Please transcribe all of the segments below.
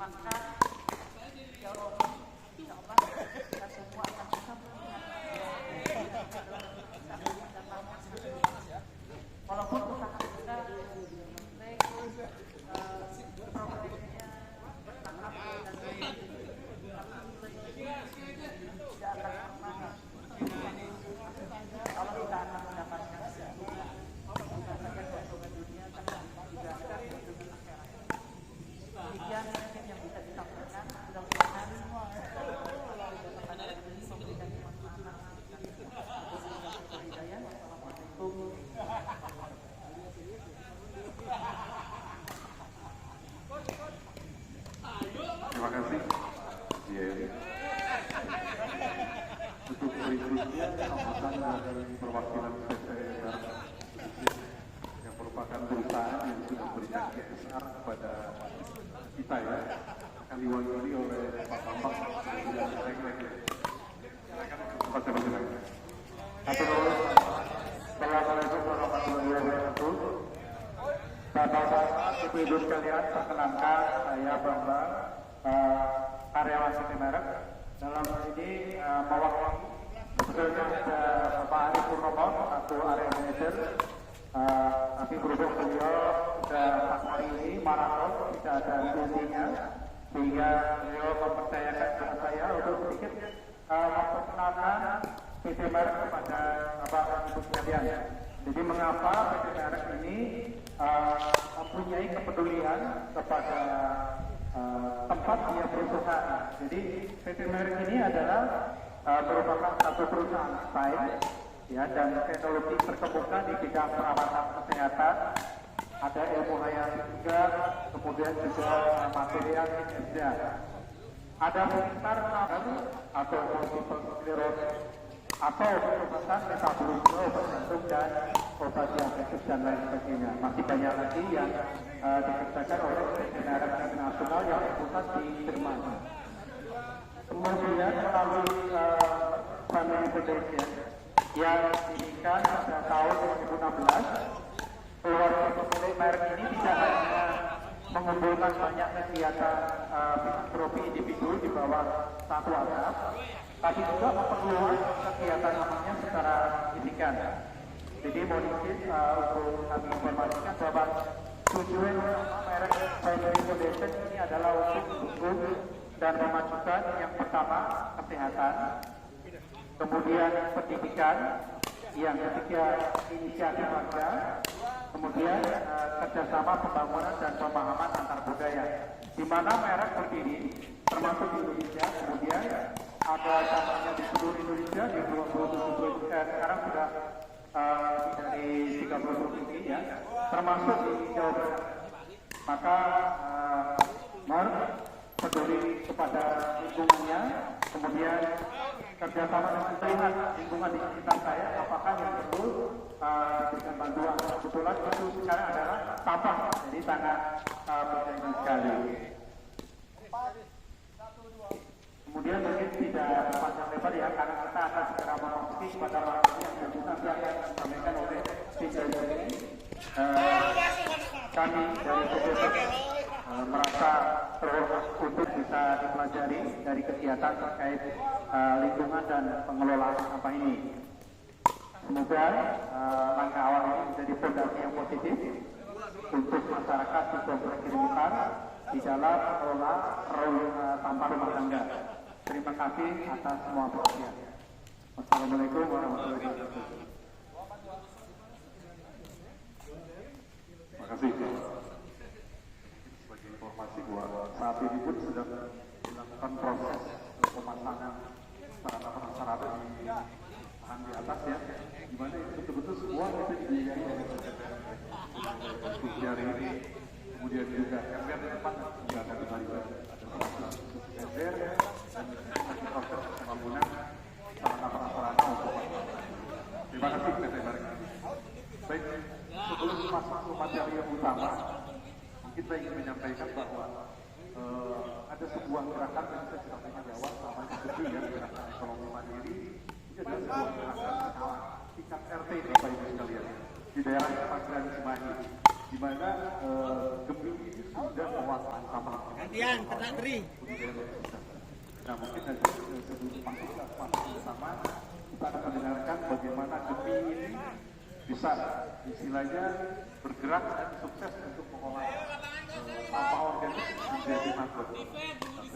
maka ya Allah, insya Allah kita semua akan bisa walaupun usaha kita progresnya bertahap dan tidak akan pernah kalau kita akan mendapatkan bukan saja keuntungan dunia tapi juga keuntungan akhirat. Demikian yang bisa disampaikan. Mudah-mudahan kepada ini memberikan manfaat. Wassalamualaikum. Terima kasih. Untuk berikutnya sambutan dari perwakilan PT yang merupakan perusahaan yang sudah memberikan CSR kepada kita ya, akan diwakili oleh Pak Bambang dan silakan. Assalamualaikum warahmatullahi wabarakatuh. Bapak-bapak, ibu-ibu sekalian, perkenankan saya Bambang, karyawan PT Merek. Dalam hal ini mewakili sebetulnya ada Bapak Ari Purnomo atau area manager, tapi berhubung beliau sudah pas hari ini maraton tidak ada intinya, sehingga beliau mempercayakan kepada saya untuk sedikit memperkenalkan PT Merek kepada Bapak Ibu sekalian. Jadi mengapa PT Merek ini mempunyai kepedulian kepada tempat dia berusaha. Jadi PT Merek ini adalah merupakan satu perusahaan sains ya, dan teknologi terkemuka di bidang perawatan kesehatan, ada ilmu hayati juga, kemudian juga material kimia, ada sekitar kanker atau multiple sclerosis atau obat metabolisme, obat jantung dan obat diabetes dan lain sebagainya. Masih banyak lagi yang dikerjakan oleh PT Merek Internasional yang berpusat di Jerman. Kemudian melalui Family Foundation yang didirikan pada tahun 2016, keluarga pemilik merek ini tidak hanya mengumpulkan banyak kegiatan filantropi individu di bawah satu atap, tapi juga memperluas kegiatan namanya secara signifikan. Jadi mohon izin untuk kami informasikan bahwa tujuan merek Family Foundation ini adalah untuk mendukung dan memajukan yang pertama kesehatan, kemudian pendidikan, yang ketiga inisiatif warga, kemudian kerjasama pembangunan dan pemahaman antar budaya, di mana merek berdiri termasuk di Indonesia, kemudian ada cabangnya di seluruh Indonesia di 27 sekarang sudah dari 30 provinsi ya, termasuk di Jawa Barat. Maka merek peduli kepada lingkungannya, kemudian kerjasama dengan melihat lingkungan di sekitar saya, apakah yang perlu diberikan bantuan. Kebetulan itu sekarang adalah sampah, jadi sangat berguna sekali. Kemudian mungkin tidak panjang lebar ya, karena kita akan segera memasuki kepada materi yang nanti akan disampaikan oleh speaker ini. Kami dari PPP merasa terhormat untuk bisa dipelajari dari kegiatan terkait lingkungan dan pengelolaan sampah ini. Semoga langkah awal ini menjadi fondasi yang positif untuk masyarakat di Komplek Kirimukan di dalam mengelola sampah rumah tangga. Terima kasih atas semua perhatian. Wassalamualaikum warahmatullahi wabarakatuh. Terima kasih. Sebagai informasi bahwa saat ini pun sedang dilakukan proses pemasangan sarana-prasarana di tahan di atas ya, di mana itu betul-betul semua itu dibiayai oleh hari ini. Kemudian juga ember di depan juga akan diberikan ember dan proses pembangunan sarana-prasarana untuk terima kasih PT Merek. Baik, sebelum masuk ke materi yang utama, kita ingin menyampaikan bahwa ada sebuah gerakan yang bisa disampaikan di awal, namanya GEDI ya, gerakan ekonomi mandiri. Ini adalah sebuah gerakan tingkat RT Bapak Ibu sekalian di daerah Panggilan Cimahi. di mana Gembi ini sudah mewakili sama gantian kena teri. Nah mungkin nanti sebelum masuk sama kita akan mendengarkan bagaimana Gembi ini bisa istilahnya bergerak dan sukses untuk mengolah sampah organik menjadi makro.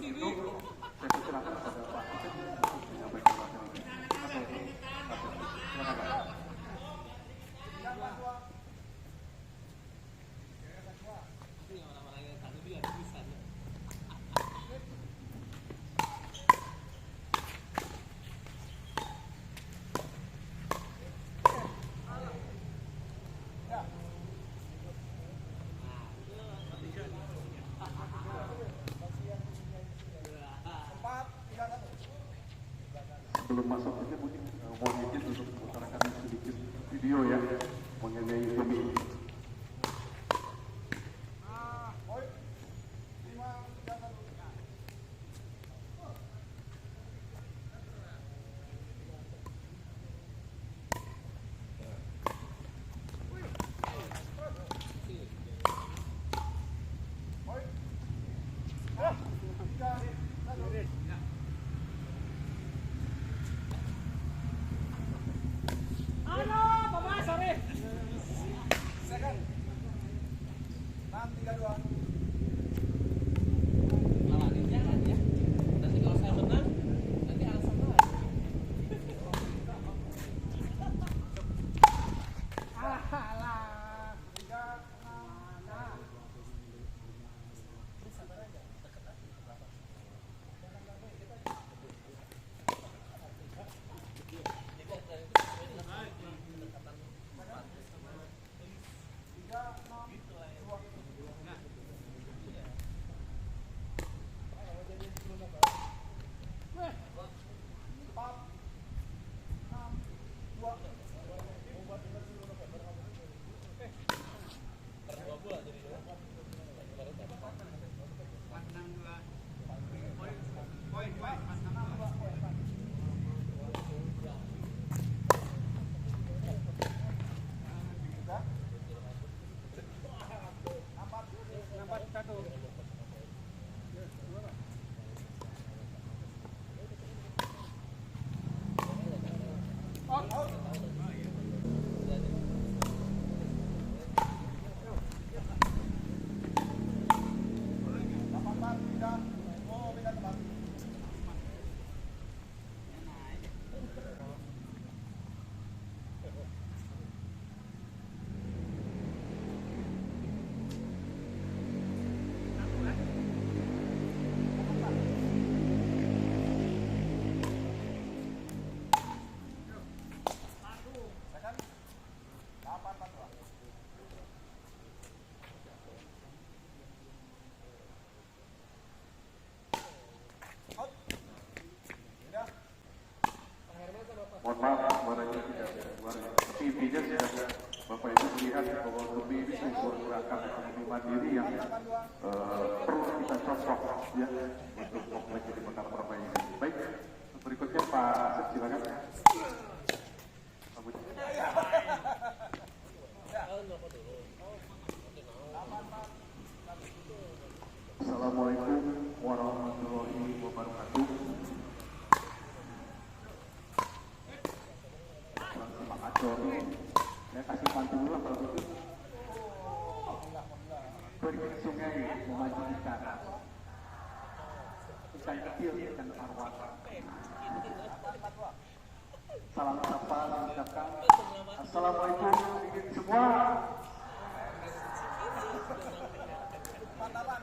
Itu saya persilakan kepada Pak Asep untuk menyampaikan materi. Silakan. Sebelum masuk saja mungkin mohon izin untuk mengutarakan sedikit video ya mengenai Gembi. Mohon maaf suaranya tidak keluar. Tapi intinya sudah Bapak Ibu melihat bahwa Gembi ini sebuah gerakan ekonomi mandiri yang perlu kita contoh ya untuk komplek di Kota Surabaya ini. Baik, berikutnya Pak Asep silakan. Assalamualaikum warahmatullahi wabarakatuh. Saya kasih pantun dulu kalau gitu. Pergi ke sungai memancing ikan. Ikan kecil, ikan arwah. Salam sapa mengucapkan Assalamualaikum semua.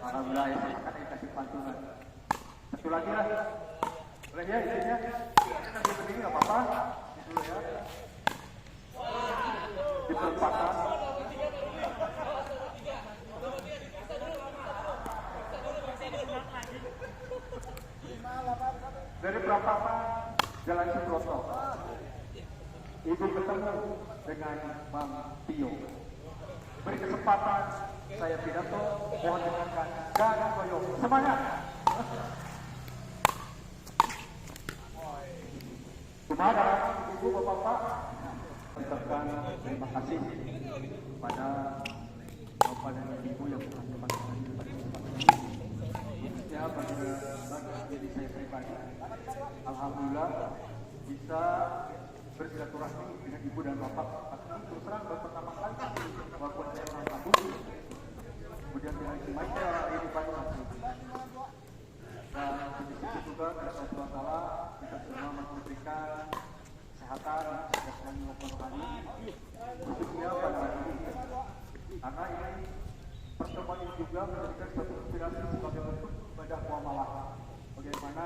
Alhamdulillah ya, saya akan kasih pantunan. Satu lagi lah. Boleh ya isinya? Nanti berdiri nggak apa-apa. Dulu ya. Di perempatan dari perempatan Jalan Subroto Ibu ketemu dengan Bang Tio. Beri kesempatan saya pidato, mohon dengarkan dan goyong semangat. Kepada Ibu Bapak-Bapak, ucapkan terima kasih kepada kepada ibu yang telah berpartisipasi pada kesempatan ini. Khususnya bagi diri saya pribadi, alhamdulillah bisa bersilaturahmi dengan ibu dan bapak. Tapi terus terang baru pertama kali walaupun saya orang Bandung, kemudian dengan Cimahi ini Bandung. Dan di situ juga Allah SWT kita semua memberikan kesehatan dan menyokong kami, khususnya pada hari ini. Karena ini pertemuan ini juga menjadikan suatu inspirasi sebagai bentuk ibadah muamalah. Bagaimana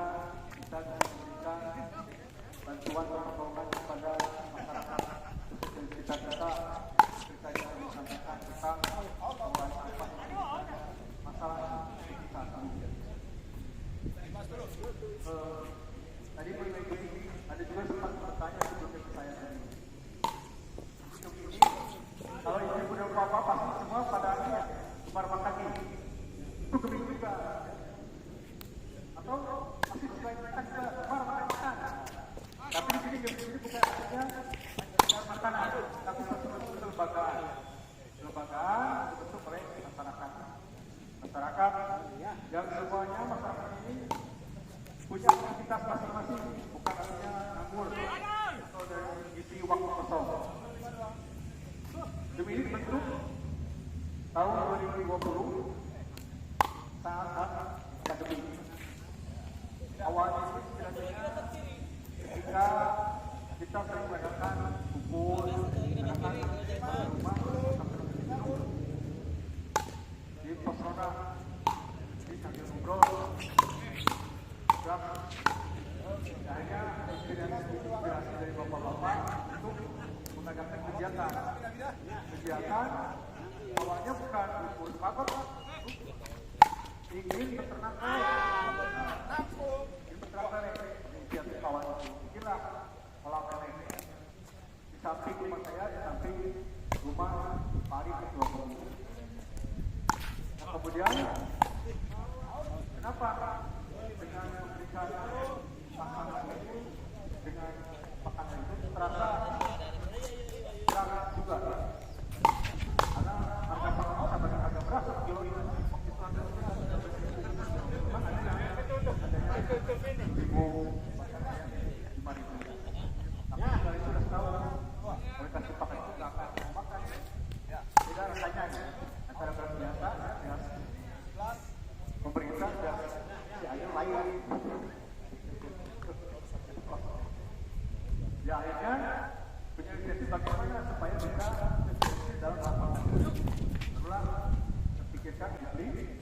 kita memberikan bantuan pertolongan kepada masyarakat, khususnya kita yang disampaikan tentang pengelolaan sampah masalah kita sendiri. Tadi mengikuti ada juga sempat bertanya sebelum saya tadi. Untuk ini, kalau ibu dan bapak pasti semua pada akhirnya kemar makan ini. Itu kami juga. Atau masih selain makan juga kemar makan. Tapi di sini ini bukan hanya makanan, tapi satu kelembagaan. Kelembagaan dibentuk oleh masyarakat. Masyarakat yang semuanya masyarakat ini punya aktivitas masing-masing, bukan hanya nganggur atau dari isi waktu kosong. Demi ini dibentuk tahun 2020 saat pandemi. Awalnya ketika kita sering mengadakan kumpul, mengadakan rumah di pesona, di sambil ngobrol. Akhirnya inspirasi dari bapak-bapak untuk mengadakan kegiatan awalnya bukan ukur bapak ingin beternak lele, kegiatan kawan itu bikinlah kolam lele di samping rumah saya, di samping rumah Pari Ketua Komisi. Nah, kemudian kenapa dengan memberikan makanan itu, dengan makanan itu terasa sangat juga, karena harga makanan sama dengan harga beras kilo ini waktu itu ada memang ada ribu, tapi kalau itu sudah tahu oleh kasih pakai itu nggak akan makan, beda rasanya antara beras biasa dengan pemerintah dan yang lain. Ya akhirnya penyelesaian bagaimana supaya bisa dalam lapangan. Setelah terpikirkan dibeli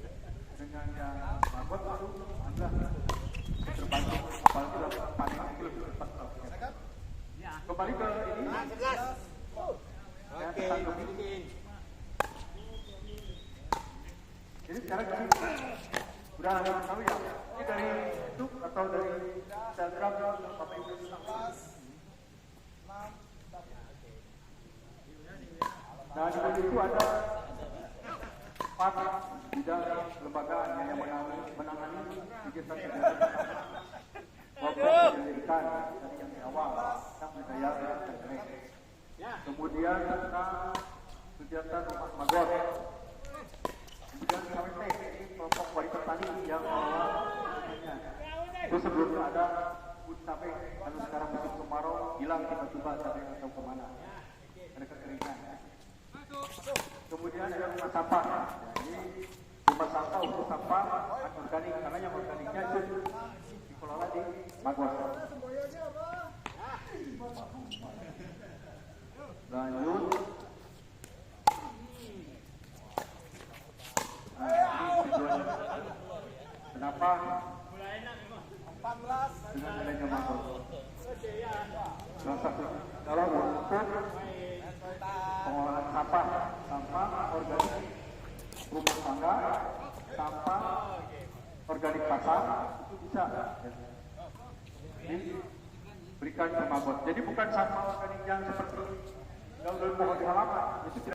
dengan yang bagus lalu anda terbantu, apalagi dalam panen itu lebih cepat. Kembali ke ini. Oke. Jadi sekarang kami udah tahu ya, ini dari YouTube atau dari Instagram Bapak Ibu. Nah di situ ada 4 bidang kelembagaan yang menangani kegiatan-kegiatan maupun penyelidikan dari yang di awal tentang budaya dan budaya. Kemudian tentang kegiatan rumah magor. Kemudian KWP, ini kelompok wanita tani yang itu sebelumnya ada cabai, lalu sekarang musim kemarau hilang tiba-tiba cabai atau kemana, ada kekeringan. Kemudian ada rumah sampah, jadi rumah sampah untuk sampah organik, karena yang organiknya itu dikelola di Magor. Lanjut. Kenapa dengan adanya Magor? Kalau untuk pengolahan sampah organik rumah tangga, sampah organik pasar itu bisa diberikan ke Magor. Jadi bukan sampah organik yang seperti daun pohon di halaman, itu tidak.